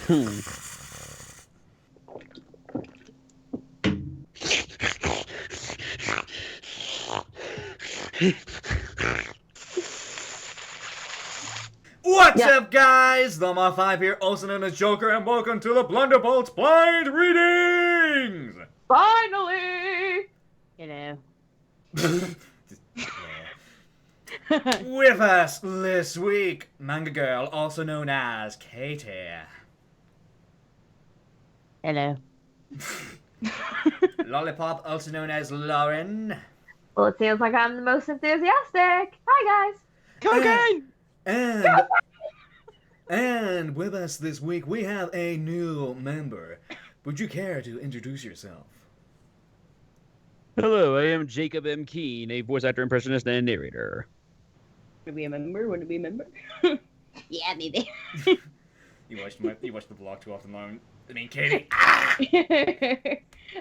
What's up, guys? The Ma 5 here, also known as Joker, and welcome to the Blunderbolt's Blind Readings! Finally! You know. With us this week, Manga Girl, also known as Katie. Hello. Lollipop, also known as Lauren. Well, it seems like I'm the most enthusiastic. Hi, guys. Cocaine! And with us this week, we have a new member. Would you care to introduce yourself? Hello, I am Jacob M. Keene, a voice actor, impressionist, and narrator. Want to be a member? Want to be a member? Yeah, maybe. You watched the vlog too often, Lauren. I mean, Katie.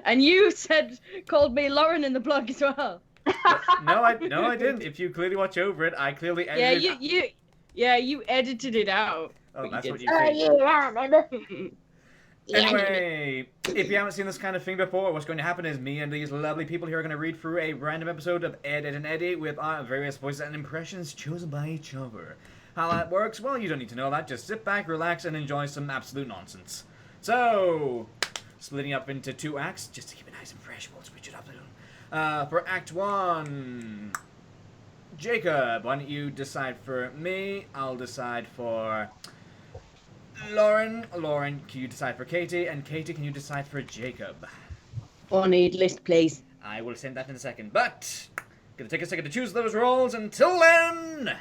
And you called me Lauren in the blog as well. No, I didn't. If you clearly watch over it, I clearly edited. You edited it out. Oh, that's what you Oh, think. yeah, remember? Anyway, if you haven't seen this kind of thing before, what's going to happen is me and these lovely people here are going to read through a random episode of Ed, and Eddy with various voices and impressions chosen by each other. How that works? Well, you don't need to know that. Just sit back, relax, and enjoy some absolute nonsense. So, splitting up into 2 acts, just to keep it nice and fresh, we'll switch it up a little. For Act 1, Jacob, why don't you decide for me? I'll decide for Lauren. Lauren, can you decide for Katie? And Katie, can you decide for Jacob? On a list, please. I will send that in a second, but gonna take a second to choose those roles. Until then,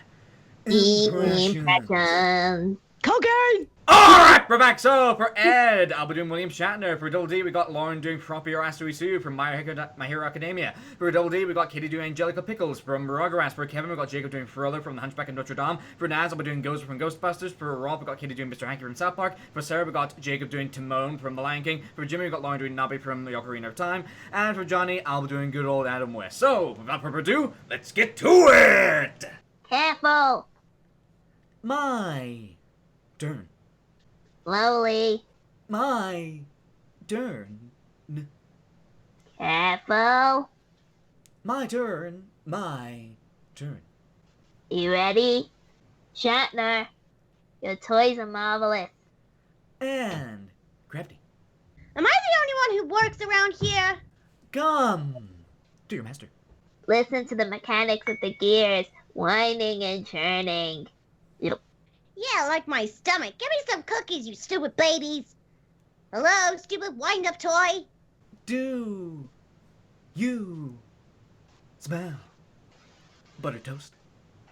Impressions. Cocaine! Alright, we're back. So, for Ed, I'll be doing William Shatner. For Double D, we got Lauren doing Froppy or Asteroisu from My Hero Academia. For Double D, we got Katie doing Angellica Pickles from Rugrats. For Kevin, we got Jacob doing Frollo from The Hunchback of Notre Dame. For Naz, I'll be doing Gozer from Ghostbusters. For Rob, we got Katie doing Mr. Hanky from South Park. For Sarah, we got Jacob doing Timon from The Lion King. For Jimmy, we got Lauren doing Nobby from The Ocarina of Time. And for Johnny, I'll be doing good old Adam West. So, without further ado, let's get to it! Careful. My turn. Slowly. My turn. Careful. My turn. My turn. You ready? Shatner, your toys are marvelous. And Crafty. Am I the only one who works around here? Come to your master. Listen to the mechanics of the gears, winding and churning. Yeah, like my stomach. Give me some cookies, you stupid babies. Hello, stupid wind-up toy. Do you smell butter toast?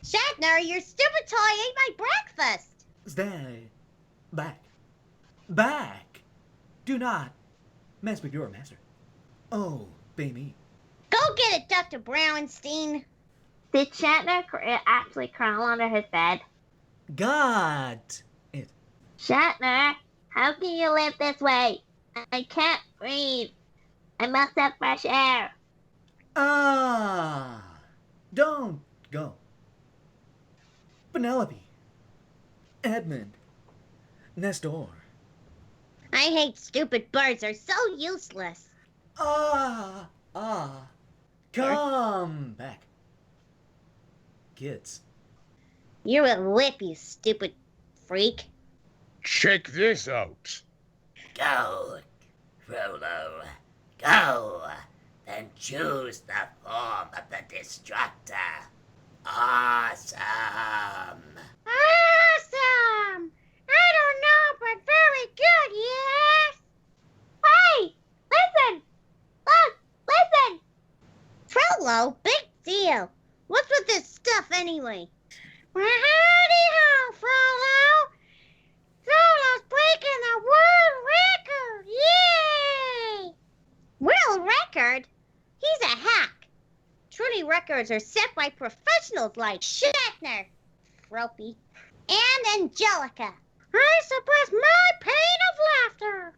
Shatner, your stupid toy ate my breakfast. Stay back. Back. Do not mess with your master. Oh, baby. Go get it, Dr. Brownstein. Did Shatner actually crawl under his bed? Got it. Shatner, how can you live this way? I can't breathe. I must have fresh air. Ah, don't go. Penelope, Edmund, Nestor. I hate stupid birds. They're so useless. Come back. Kids. You're a whip, you stupid freak. Check this out. Go, Frollo, go, then choose the form of the Destructor. Awesome. Awesome! I don't know, but very good, yes? Hey, listen! Look, listen! Frollo, big deal. What's with this stuff anyway? Well, howdy-ho, Frollo! Frollo's breaking the world record! Yay! World record? He's a hack. Truly records are set by professionals like Shatner, Froppy, and Angellica. I suppress my pain of laughter.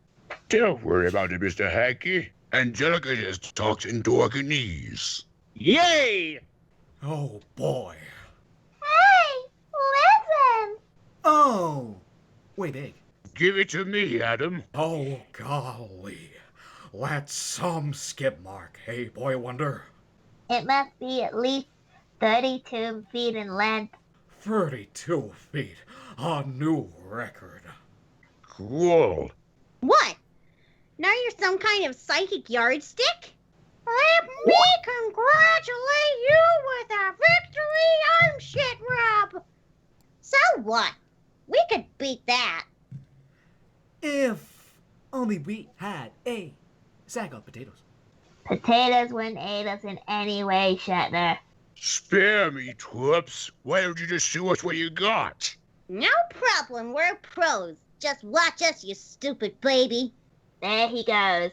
Don't worry about it, Mr. Hacky. Angellica just talks in Dorganese. Yay! Oh, boy. Hey, listen! Oh, way big. Give it to me, Adam. Oh, golly. That's some skip mark, hey, boy wonder. It must be at least 32 feet in length. 32 feet. A new record. Cool. What? Now you're some kind of psychic yardstick? Let me congratulate you with a victory on shit rub. So what? We could beat that. If only we had a sack of potatoes. Potatoes wouldn't aid us in any way, Shatner. Spare me, Twips. Why don't you just show us what you got? No problem, we're pros. Just watch us, you stupid baby. There he goes,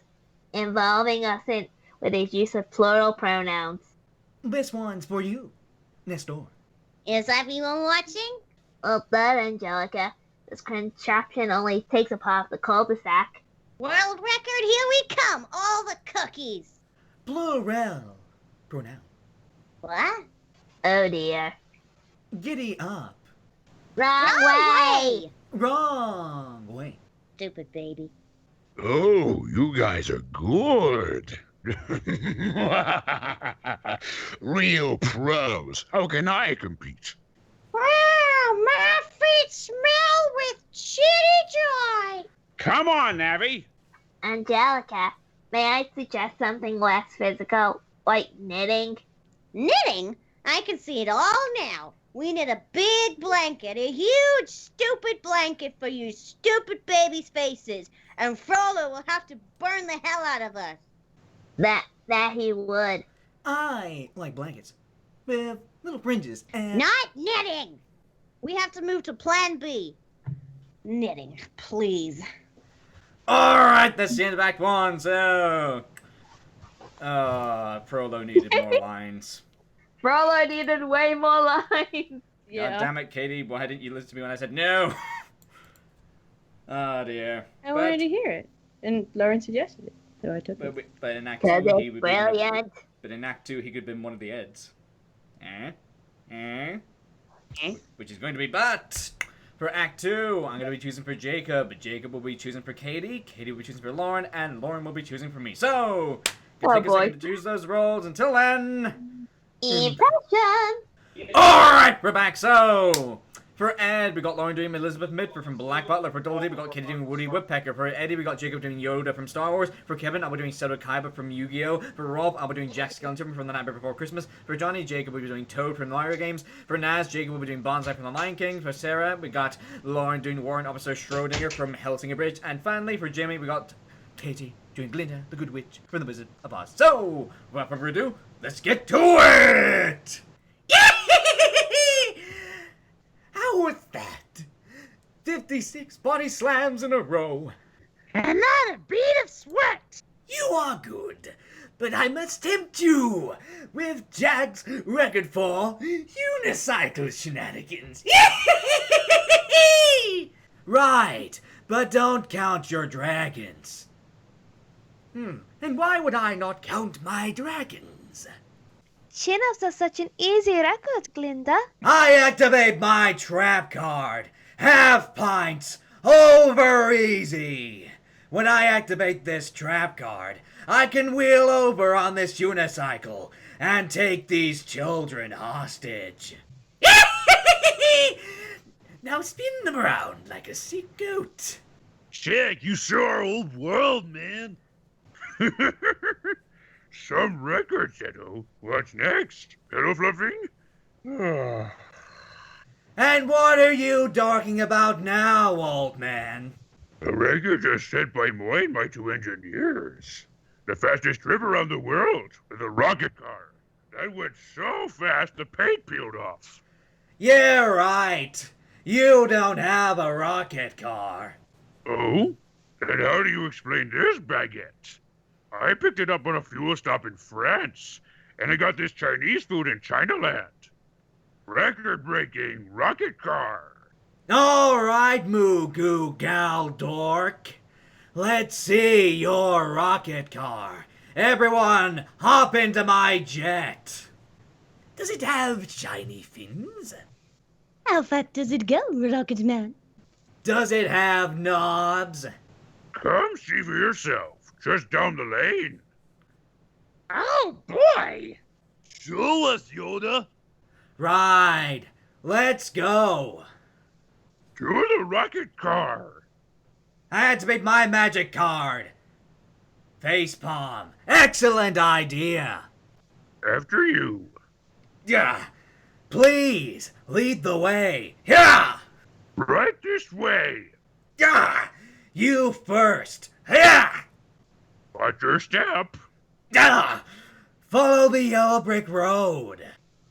involving us in with his use of plural pronouns. This one's for you, next door. Is everyone watching? Well done, Angelica. This contraption only takes up half the cul-de-sac. World record, here we come. All the cookies. Plural pronoun. What? Oh dear. Giddy up. Wrong way! Wrong way. Stupid baby. Oh, you guys are good. Real pros. How can I compete? Wow, my feet smell with chitty joy. Come on, Navi. Angelica, may I suggest something less physical, like knitting? Knitting? I can see it all now. We need a big blanket, a huge stupid blanket for you stupid babies' faces. And Frollo will have to burn the hell out of us. That he would. I like blankets with little fringes and... Not knitting! We have to move to plan B. Knitting, please. Alright, that's the end of Act 1, so... Frollo needed more lines. Frollo needed way more lines. God damn it, Katie, why didn't you listen to me when I said no? Oh dear. I wanted to hear it, and Lauren suggested it, so I took it. But in Act 2, Cause he it's would brilliant. But in Act 2, he could have been one of the Eds. Which is going to be, but for Act 2, I'm going to be choosing for Jacob. Jacob will be choosing for Katie. Katie will be choosing for Lauren, and Lauren will be choosing for me. So, you take a second to choose those roles. Until then, Impression! alright, we're back. So, for Ed, we got Lauren doing Elizabeth Midford from Black Butler. For Dodie, we got Katie doing Woody Woodpecker. For Eddie, we got Jacob doing Yoda from Star Wars. For Kevin, I'll be doing Seto Kaiba from Yu-Gi-Oh! For Rob, I'll be doing Jack Skellington from The Nightmare Before Christmas. For Johnny, Jacob will be doing Toad from Lyra Games. For Naz, Jacob will be doing Bonsai from The Lion King. For Sarah, we got Lauren doing Warrant Officer Schrodinger from Helsinger Bridge. And finally, for Jimmy, we got Katie doing Glinda, the Good Witch from The Wizard of Oz. So, without further ado, let's get to it! How was that? 56 body slams in a row. And not a bead of sweat. You are good, but I must tempt you with Jack's record for unicycle shenanigans. Right, but don't count your dragons. And why would I not count my dragons? Chin-ups are such an easy record, Glinda. I activate my trap card. Half pints, over easy. When I activate this trap card, I can wheel over on this unicycle and take these children hostage. Now spin them around like a sick goat. Jack, you saw our old world, man. Some record, Seto. What's next? Pillow fluffing? And what are you talking about now, old man? A record just set by Moy and my two engineers. The fastest trip around the world with a rocket car. That went so fast the paint peeled off. Yeah, right. You don't have a rocket car. Oh? And how do you explain this, baguette? I picked it up on a fuel stop in France, and I got this Chinese food in Chinaland. Record-breaking rocket car. All right, Moo Goo Gal Dork. Let's see your rocket car. Everyone, hop into my jet. Does it have shiny fins? How fast does it go, Rocket Man? Does it have knobs? Come see for yourself, just down the lane. Oh boy! Show us, Yoda. Right. Let's go. To the rocket car. Activate my magic card. Facepalm. Excellent idea. After you. Yeah. Please lead the way. Yeah. Right this way. Yeah. You first. Yeah. Watch your step. Yeah. Follow the yellow brick road.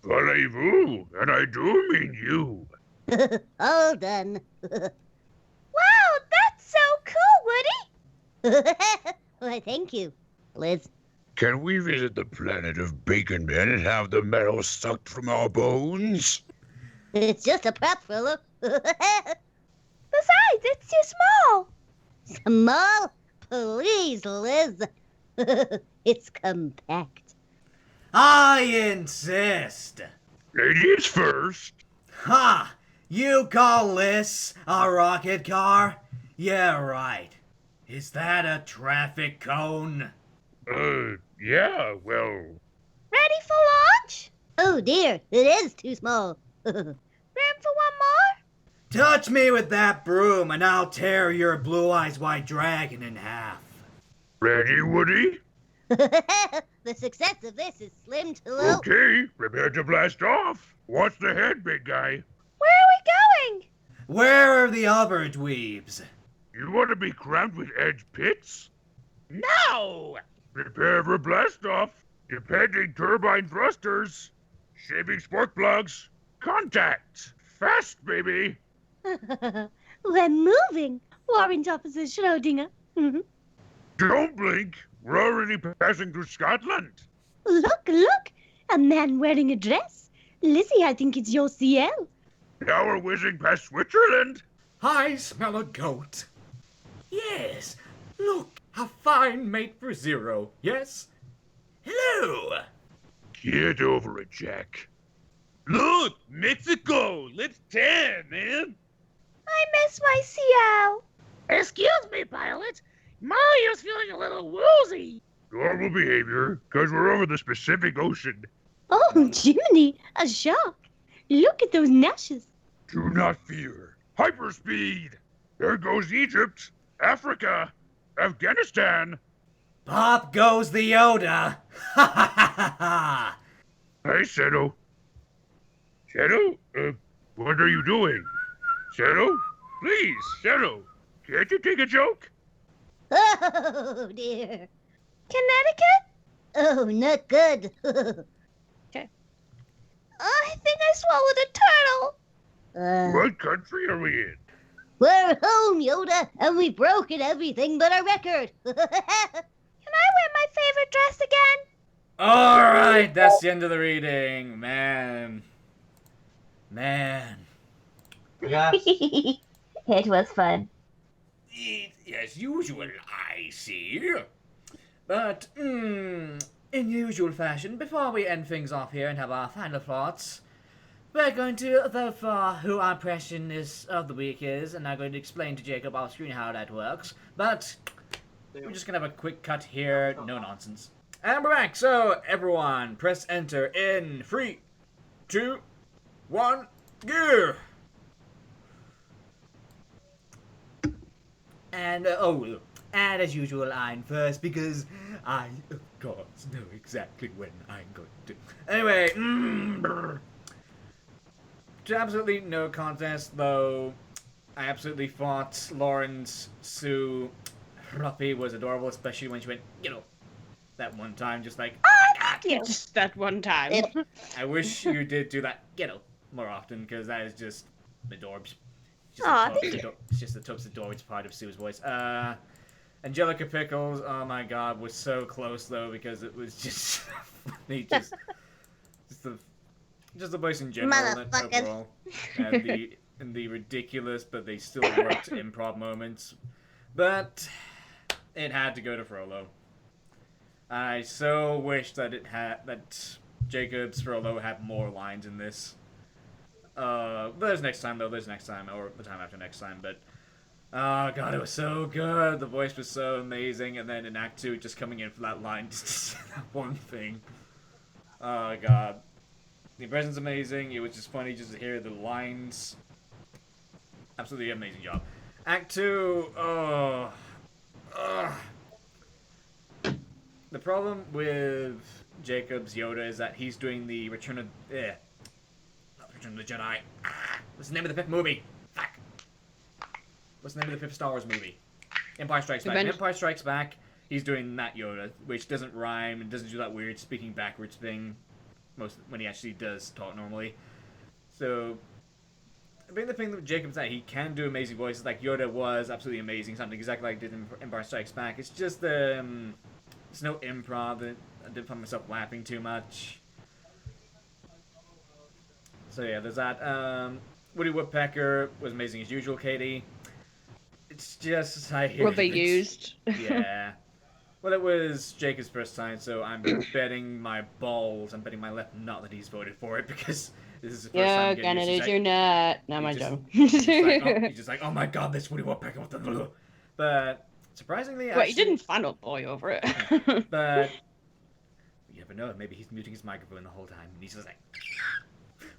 Voulez-vous, and I do mean you. All done. Wow, that's so cool, Woody! Why, thank you, Liz. Can we visit the planet of Bacon Men and have the marrow sucked from our bones? It's just a prop, Frollo. Besides, it's too small. Small? Please, Liz. It's compact. I insist. Ladies first. Ha! You call this a rocket car? Yeah, right. Is that a traffic cone? Yeah, well, Ready for launch? Oh dear, it is too small. Room for one more? Touch me with that broom and I'll tear your blue eyes white dragon in half. ready, Woody? The success of this is slim to low. Okay, prepare to blast off. Watch the head, big guy. Where are we going? Where are the other dweebs? You want to be crammed with edge pits? No! Prepare for blast off. Depending turbine thrusters. Shaving spark plugs. Contact. Fast, baby. We're moving. Warrant Officer Schrodinger. Don't blink. We're already passing through Scotland. Look! A man wearing a dress. Lizzie, I think it's your CL. Now we're whizzing past Switzerland. I smell a goat. Yes, look, a fine mate for Zero, yes? Hello! Get over it, Jack. Look, Mexico. Let's tan, man. I miss my CL. Excuse me, pilot. Mario's feeling a little woozy. Normal behavior, because we're over the Pacific Ocean. Oh, Jiminy, a shark. Look at those gnashes. Do not fear. Hyperspeed. There goes Egypt, Africa, Afghanistan. Pop goes the Yoda! Ha ha ha ha ha! Hey, Seto. Seto? What are you doing? Seto? Please, Seto. Can't you take a joke? Oh dear. Connecticut? Oh, not good. I think I swallowed a turtle. What country are we in? We're home, Yoda, and we've broken everything but our record. Can I wear my favorite dress again? Alright, that's the end of the reading. Man. It was fun. As usual, I see. But, in usual fashion, before we end things off here and have our final thoughts, we're going to go for who our impressionist of the week is, and I'm going to explain to Jacob off screen how that works. But we're just gonna have a quick cut here, no nonsense. And we're back, so everyone, press enter in 3, 2, 1, go! And, and as usual, I'm first because I, of course, know exactly when I'm going to. Anyway, to absolutely no contest, though, I absolutely thought Lauren's Sue Froppy was adorable, especially when she went, that one time, just like, Thank you. Just that one time. I wish you did do that, more often, because that is just adorbs. Aw, thank It's just the top's adorbs part of Sue's voice. Angellica Pickles, oh my god, was so close, though, because it was just funny, just the voice in general, Motherfucker. overall, and the ridiculous, but they still worked improv moments. But it had to go to Frollo. I so wish that that Jacob's Frollo had more lines in this. There's next time, or the time after next time. But Oh god, it was so good. The voice was so amazing, and then in Act 2, just coming in for that line, just that one thing. Oh god. The impression's amazing. It was just funny just to hear the lines. Absolutely amazing job. Act 2, oh. Ugh. The problem with Jacob's Yoda is that he's doing the Return of... not Return of the Jedi. What's the name of the 5th movie? Fuck. What's the name of the 5th Star Wars movie? Empire Strikes Back. In Empire Strikes Back, he's doing that Yoda, which doesn't rhyme and doesn't do that weird speaking backwards thing when he actually does talk normally. So, I think the thing that Jacob's that he can do amazing voices, like Yoda was absolutely amazing, something exactly like I did in Empire Strikes Back. It's just it's no improv. I didn't find myself laughing too much. So yeah, there's that. Woody Woodpecker was amazing as usual, Katie. It's just I hear Overused. Yeah. Well, it was Jacob's first time, so I'm betting my balls. I'm betting my left nut that he's voted for it because this is the first time. You're gonna lose your nut. No, my joke. He's just like, oh my god, this Woody Woodpecker. What the? But surprisingly, Well, you didn't fan up boy over it. But you never know. Maybe he's muting his microphone the whole time, and he's just like.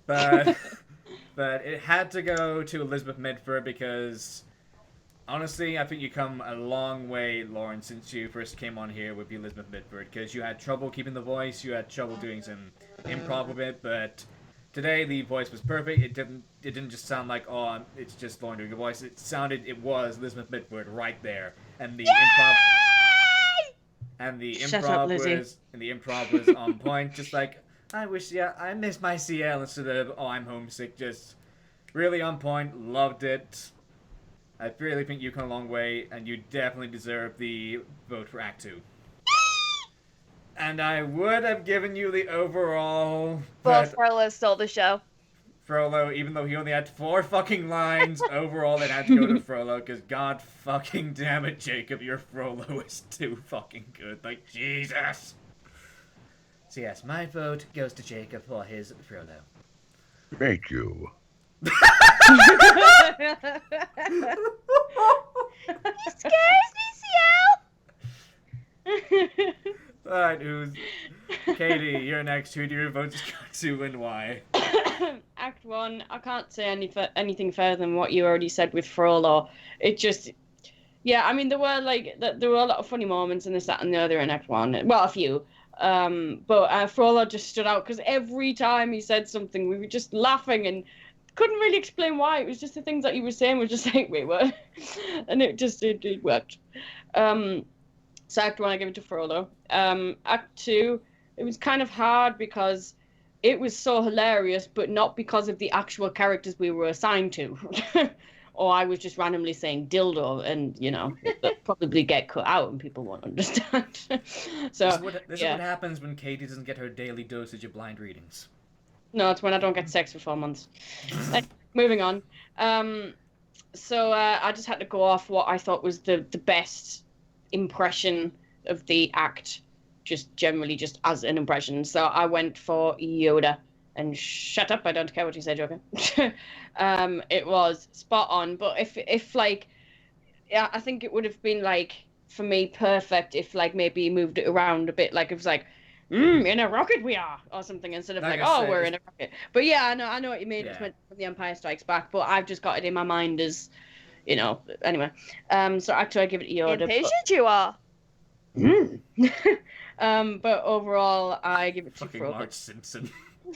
But it had to go to Elizabeth Midford because. Honestly, I think you come a long way, Lauren, since you first came on here with Elizabeth Midford, because you had trouble keeping the voice, you had trouble doing some improv with it, but today the voice was perfect. It didn't just sound like, oh, it's just Lauren doing a voice. It was Elizabeth Midford right there, and the improv was on point. Just like I miss my CL instead of I'm homesick. Just really on point. Loved it. I really think you've come a long way, and you definitely deserve the vote for Act 2. And I would have given you the overall... But Frollo stole the show. Frollo, even though he only had 4 fucking lines, overall it had to go to Frollo, because god fucking damn it, Jacob, your Frollo is too fucking good. Like, Jesus! So yes, my vote goes to Jacob for his Frollo. Thank you. He scares me, Ciel! Alright, Katie, you're next. Who do your votes go to and why? Act 1, I can't say anything further than what you already said with Frollo. It just... Yeah, I mean, there were a lot of funny moments in this, that, and the other in Act 1. Well, a few. But Frollo just stood out because every time he said something, we were just laughing and couldn't really explain why. It was just the things that he was saying were just like, wait, what? And it worked. So Act 1, I give it to Frollo. Act 2, it was kind of hard because it was so hilarious, but not because of the actual characters we were assigned to. Or I was just randomly saying dildo, and, that probably get cut out and people won't understand. So This is what happens when Katie doesn't get her daily dosage of blind readings. No, it's when I don't get sex for 4 months. Moving on. So I just had to go off what I thought was the best impression of the act, just generally just as an impression. So I went for Yoda. And shut up, I don't care what you say, Joker. It was spot on. But if I think it would have been, for me, perfect if, maybe you moved it around a bit. Like, it was like, in a rocket we are, or something, instead of we're in a rocket. But yeah, I know what you mean. Yeah. It's meant from The Empire Strikes Back, but I've just got it in my mind as, anyway. So actually I give it Yoda. Impatient you are. But overall, I give it to fucking Marge Simpson.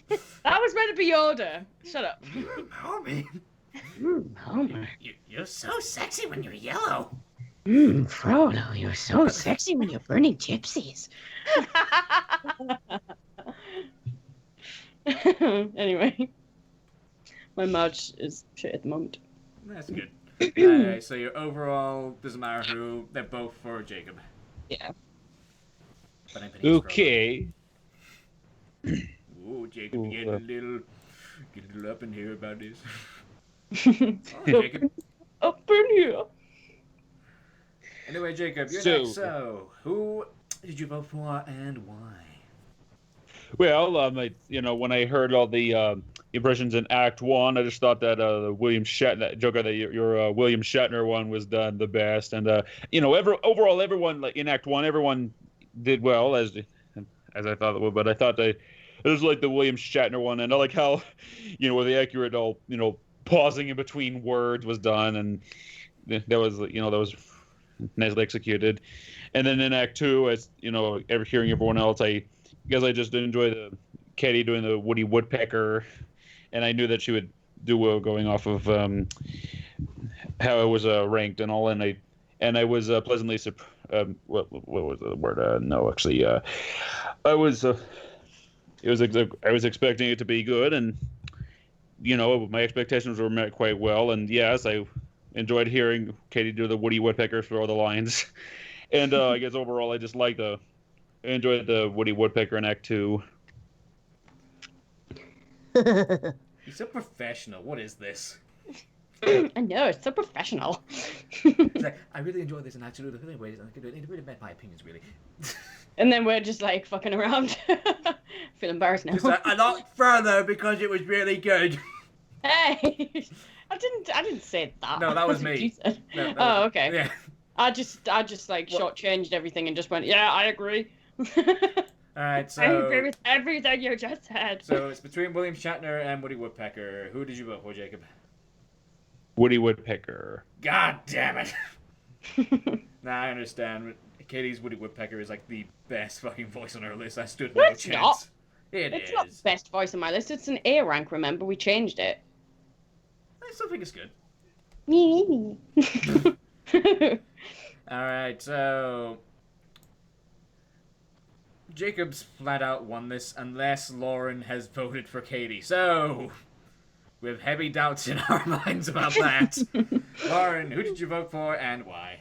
That was meant to be Yoda. Shut up. Homie. Homer. You're so sexy when you're yellow. Frollo, you're so sexy when you're burning gypsies. Anyway, my mouth is shit at the moment. That's good. Alright, so your overall doesn't matter who. They're both for Jacob. Yeah. But Okay. Oh, Jacob, get a little up in here about this. Jacob. Up in here. Anyway, Jacob, you're next. So, who did you vote for and why? Well, when I heard all the impressions in Act 1. I just thought that the William Shatner Joker, that your William Shatner one was done the best, and overall everyone like in Act 1, everyone did well as I thought it would. But I thought it was like the William Shatner one, and I like how with the accurate pausing in between words was done, and that was nicely executed. And then in Act 2, as hearing everyone else, I guess I just enjoy Katie doing the Woody Woodpecker, and I knew that she would do well going off of how it was ranked and all, and I was pleasantly what was the word? No, actually, I was expecting it to be good, and my expectations were met quite well, and yes, I enjoyed hearing Katie do the Woody Woodpecker for all the lines, and I guess overall I just enjoyed the Woody Woodpecker in Act 2. You're so professional. What is this? I know, it's so professional. It's like, I really enjoyed this, and actually, it really met my opinions, really. And then we're just like fucking around. Feel embarrassed now. Just like, I liked Frollo because it was really good. Hey, I didn't say that. No, that was me. You said. No, Oh, okay. Yeah. I just like shortchanged everything and just went, yeah, I agree. Alright, so... I agree with everything you just said. So it's between William Shatner and Woody Woodpecker. Who did you vote for, Jacob? Woody Woodpecker. God damn it! Nah, I understand. Katie's Woody Woodpecker is like the best fucking voice on our list. I stood no It's chance. not. It's not the best voice on my list. It's an A rank, remember? We changed it. I still think it's good. Me. Alright, so... Jacob's flat out won this unless Lauren has voted for Katie. So, we have heavy doubts in our minds about that. Lauren, who did you vote for and why?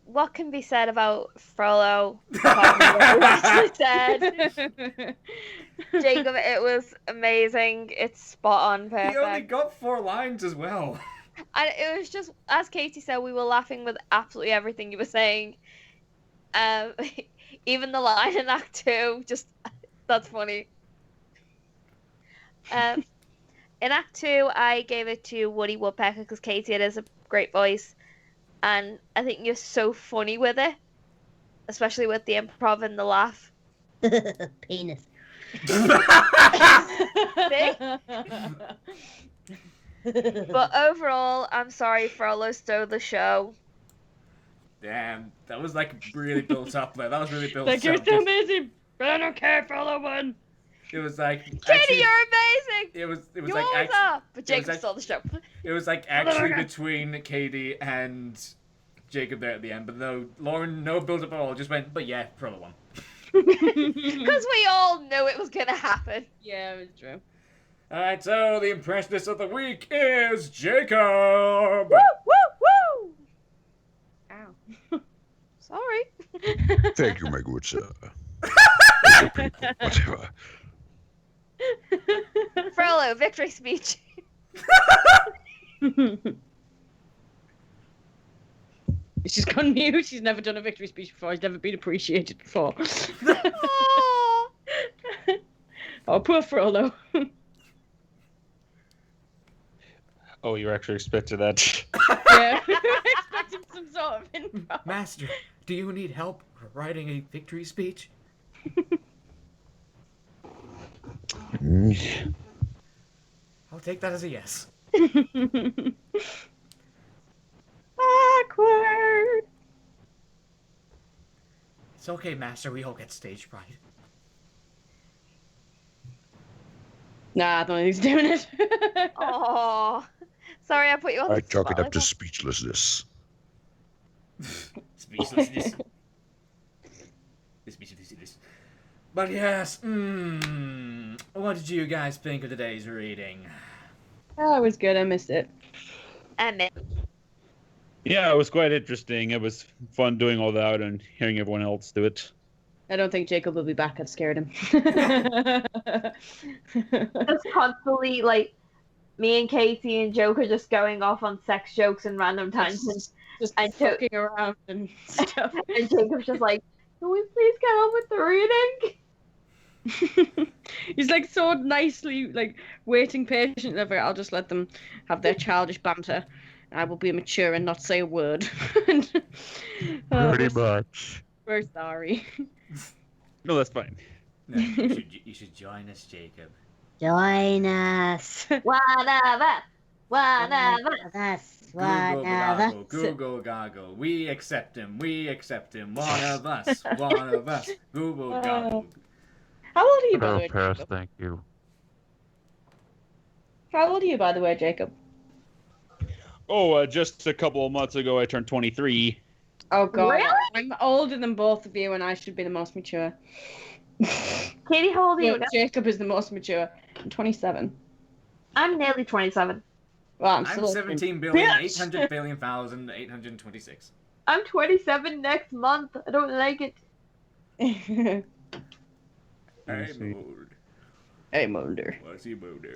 What can be said about Frollo? What said. Jacob, it was amazing. It's spot on, perfect. He only got 4 lines as well. And it was just, as Katie said, we were laughing with absolutely everything you were saying. Even the line in Act 2, just, that's funny. In Act 2, I gave it to Woody Woodpecker because Katie, it is a great voice. And I think you're so funny with it. Especially with the improv and the laugh. Penis. But overall, I'm sorry Frollo stole the show. Damn, that was like really built up there. That was really built Like, up. you're so amazing. But I don't care, Frollo won. It was like... Katie, you're amazing! It was You like... always are! But Jacob stole the show. It was like actually between Katie and Jacob there at the end. But no, Lauren, no build up at all. Just went, but yeah, Frollo won. Because we all knew it was going to happen. Yeah, it's true. Alright, so the impressionist of the week is Jacob! Woo, woo, woo! Ow. Sorry. Thank you, my good sir. Whatever. Frollo, victory speech. She's gone mute. She's never done a victory speech before. She's never been appreciated before. Oh, poor Frollo. Oh, you actually expected that? Yeah, we were expecting some sort of info. Master, do you need help writing a victory speech? I'll take that as a yes. Awkward. It's okay, Master. We all get stage fright. Nah, I don't think he's doing it. Oh, sorry, I put you on I the chalk it spot. up to speechlessness. Speechlessness. Speechlessness. But yes, what did you guys think of today's reading? Oh, it was good. I missed it. Yeah, it was quite interesting. It was fun doing all that and hearing everyone else do it. I don't think Jacob will be back. I've scared him. Just constantly, like, me and Katie and Joker just going off on sex jokes and random tangents. Just and fucking around and stuff. And Jacob's just like, can we please get on with the reading? He's like so nicely like waiting patiently. I'll just let them have their childish banter. I will be mature and not say a word. Pretty much. We're sorry. No, that's fine. No, you should join us, Jacob. Join us. One of us. One of us. Google goggle, Google goggle. We accept him. We accept him. One of us. One of us. Google goggle. How old are you, by the Oh, way, pass, Jacob? thank you. How old are you, by the way, Jacob? Oh, just a couple of months ago, I turned 23. Oh, God. Really? I'm older than both of you, and I should be the most mature. Katie, how old are you? Well, Jacob is the most mature. I'm 27. I'm nearly 27. Well, I'm still 17 billion 800 billion thousand 826. I'm 27 next month. I don't like it. Hey, Let's see. mold. I'm older. What's he mold?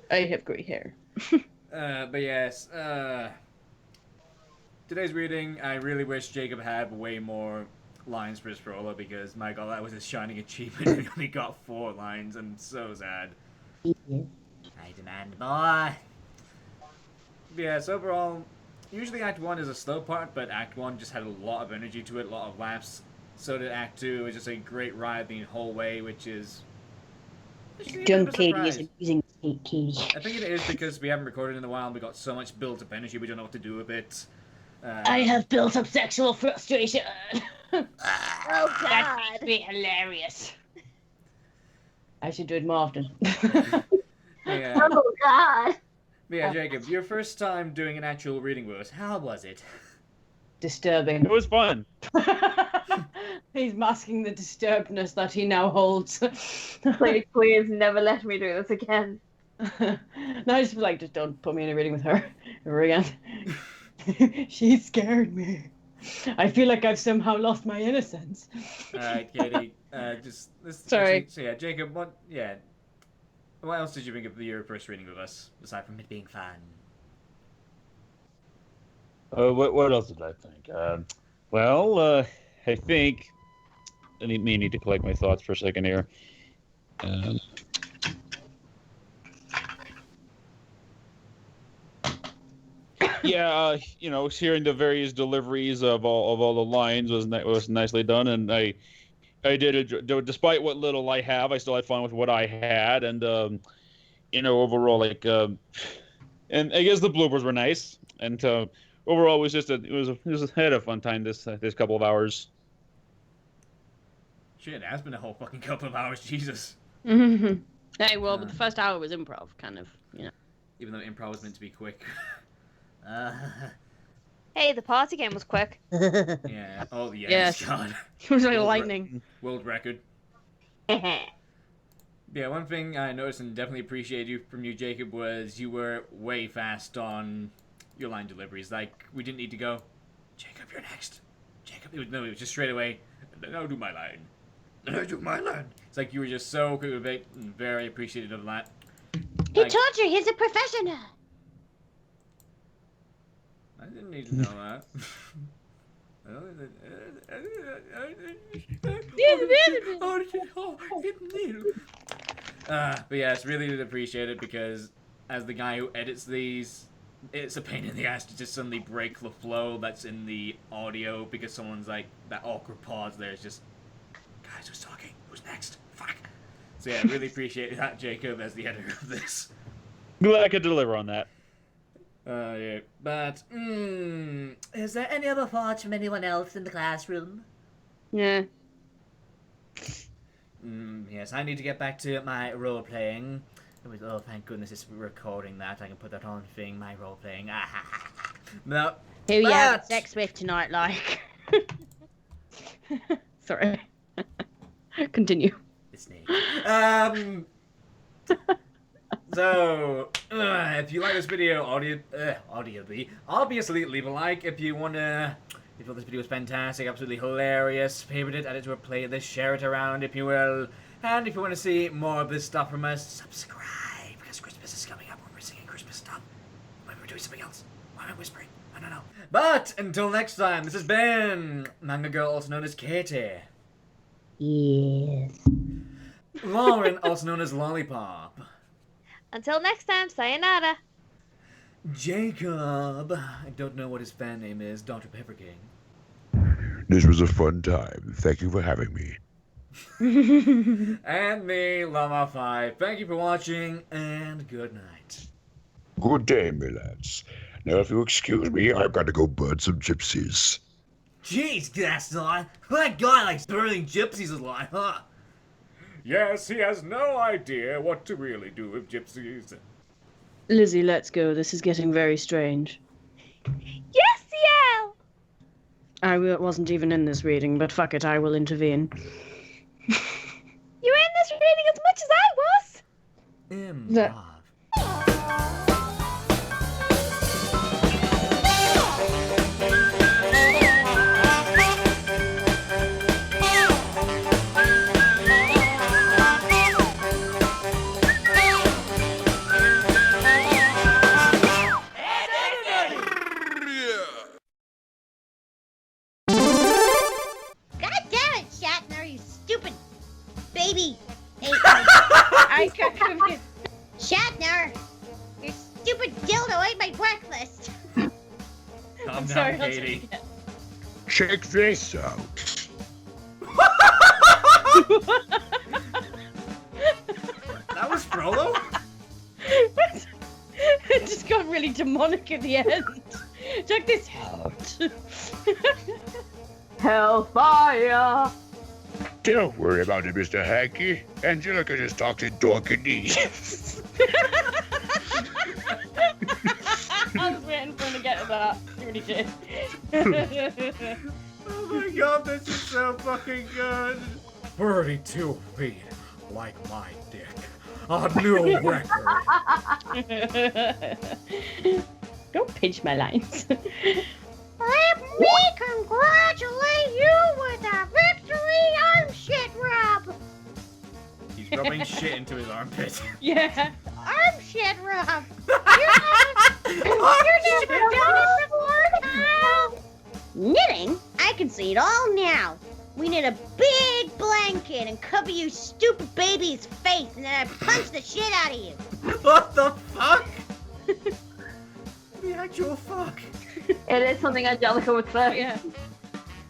I have grey hair. But yes, today's reading, I really wish Jacob had way more lines for his Frollo because, my god, that was his shining achievement. He only got 4 lines. I'm so sad. I demand more. Yes, overall, usually Act 1 is a slow part, but Act 1 just had a lot of energy to it, a lot of laughs. So did Act 2. It was just a great ride the whole way, which is... Young Katie is amusing Katie. I think it is because we haven't recorded in a while and we got so much built-up energy we don't know what to do with it. I have built up sexual frustration. Oh, That God. would be hilarious. I should do it more often. Yeah. Oh, God. Yeah, Jacob, your first time doing an actual reading with us, how was it? Disturbing. It was fun. He's masking the disturbedness that he now holds. Please never let me do this again. No, I just like, just don't put me in a reading with her ever again. She scared me. I feel like I've somehow lost my innocence. Alright, Katie, Sorry. So yeah, Jacob, what else did you think of your first reading with us, aside from it being fun? What else did I think? I think I need to collect my thoughts for a second here. Yeah, hearing the various deliveries of all the lines was nicely done, and I did it. Despite what little I have, I still had fun with what I had, and overall, and I guess the bloopers were nice, and overall, it was I had a fun time this couple of hours. Shit, it has been a whole fucking couple of hours, Jesus. Hey, well, but the first hour was improv, kind of, Even though improv was meant to be quick. Hey, the party game was quick. Yeah. Oh, yes. Yes. God. It was like lightning. World record. Oh, Yeah, one thing I noticed and definitely appreciated from you, Jacob, was you were way fast on your line deliveries. Like, we didn't need to go, Jacob, you're next. Jacob, it was just straight away, then I'll do my line. Then I'll do my line. It's like you were just so quick with it and very appreciative of that. He Like, told you he's a professional. I didn't need to know that. But yeah, it's really appreciated because as the guy who edits these, it's a pain in the ass to just suddenly break the flow that's in the audio because someone's like, that awkward pause there is just, guys, who's talking? Who's next? Fuck. So yeah, I really appreciate that, Jacob, as the editor of this. Glad I could deliver on that. Yeah, but, Is there any other thoughts from anyone else in the classroom? Yeah. Yes, I need to get back to my role-playing. Oh, thank goodness it's recording that. I can put that on thing, my role-playing. No. Who you having But- sex with tonight, like? Sorry. Continue. It's me. So, if you like this video, obviously leave a like. If you thought this video was fantastic, absolutely hilarious, favorite it, add it to a playlist, share it around if you will. And if you want to see more of this stuff from us, subscribe, because Christmas is coming up when we're singing Christmas stuff. Maybe we're doing something else. Why am I whispering? I don't know. But, until next time, this has been Manga Girl, also known as Katie. Yes. Lauren, also known as Lollipop. Until next time, sayonara. Jacob. I don't know what his fan name is. Dr. Pepper King. This was a fun time. Thank you for having me. And me, Llama 5. Thank you for watching, and good night. Good day, my lads. Now, if you excuse me, I've got to go burn some gypsies. Jeez, Gaston. That guy likes burning gypsies a lot, huh? Yes, he has no idea what to really do with gypsies. Lizzie, let's go. This is getting very strange. Yes, Ciel! I wasn't even in this reading, but fuck it, I will intervene. You were in this reading as much as I was! Improv. God damn it, Shatner, you stupid baby. I can't. Shatner, your stupid dildo ate my breakfast. Calm down, Sorry, I'll Katie. take it. Check this out. That was Frollo? It just got really demonic at the end. Check this out. Hellfire! Don't worry about it, Mr. Hanky. Angelica just talked in Dorkany. I was waiting for him to get to that. He really did. Oh my god, this is so fucking good. 32 feet, like my dick. A new record. Don't pinch my lines. Let me congratulate you with a victory arm shit rub. He's rubbing shit into his armpit. Yeah. Arm shit rub. You never done it before, Kyle. Knitting? I can see it all now. We need a big blanket and cover you stupid baby's face, and then I punch the shit out of you. What the fuck? The actual fuck. It is something Angelica would say. Yeah.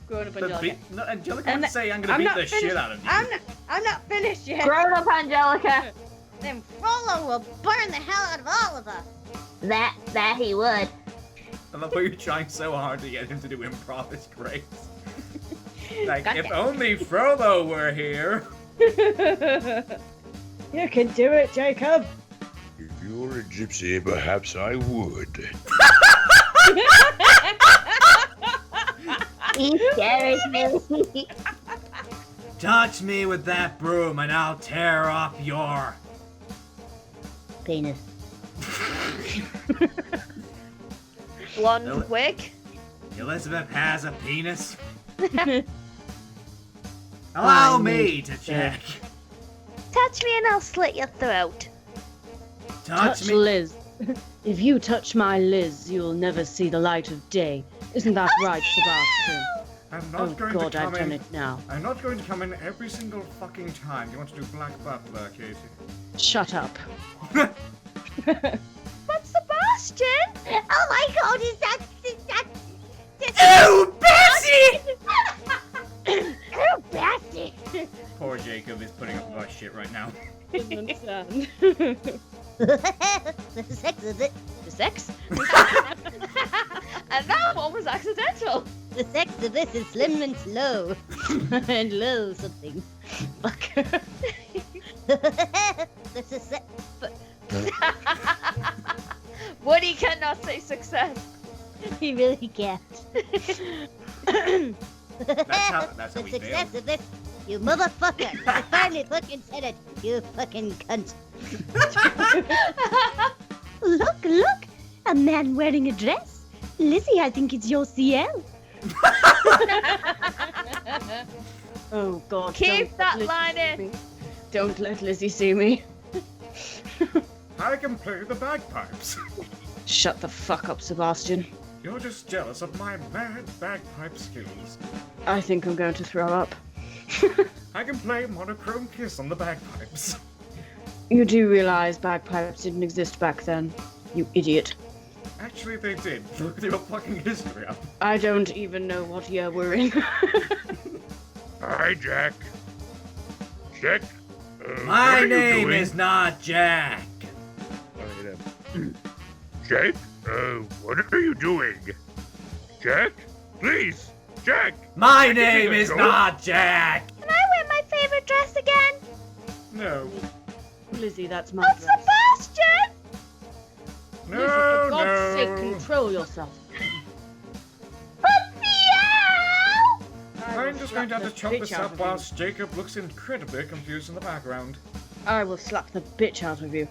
Grown up But Angelica. no, Angelica And would say, I'm gonna beat the shit out of you. I'm not finished yet. Grown up Angelica. Then Frollo will burn the hell out of all of us. That he would. I love how you're trying so hard to get him to do improv. It's great. Like, Got if that. only Frollo were here. You can do it, Jacob. If you're a gypsy, perhaps I would. He scares me. Touch me with that broom and I'll tear off your... Penis. Blonde wig. Elizabeth has a penis. Allow me to check. Touch me and I'll slit your throat. Touch me. Liz. If you touch my Liz, you'll never see the light of day. Isn't that right, Sebastian? I'm not Oh going God, to come I've done in. it now. I'm not going to come in every single fucking time. You want to do Black Butler, Casey? Shut up. But Sebastian! Oh my God, is that... Ew, Bessie! Oh, Bessie! Poor Jacob is putting up with our shit right now. Doesn't understand. The sex of it. The sex? And that one was accidental. The sex of this is slim and slow. And low something. Fuck. This is se- Woody cannot say success. He really can't. That's how The we success fail. of this, you motherfucker. I finally fucking said it. You fucking cunt. Look! A man wearing a dress. Lizzie, I think it's your CL. Oh God. Keep don't that let line Lizzie see in. me. Don't let Lizzie see me. I can play the bagpipes. Shut the fuck up, Sebastian. You're just jealous of my mad bagpipe skills. I think I'm going to throw up. I can play Monochrome Kiss on the bagpipes. You do realize bagpipes didn't exist back then, you idiot. Actually, they did. Look at your fucking history up. I don't even know what year we're in. Hi, Jack. Jack? My name is not Jack. Jack? What are you doing? Jack? Please! Jack! My Jack, name is go. not Jack! Can I wear my favorite dress again? No. Lizzie, that's my Oh, dress. Sebastian! No, Lizzie, for God's no. sake, control yourself. I'm just going to have to chop this up you. whilst Jacob looks incredibly confused in the background. I will slap the bitch out of you.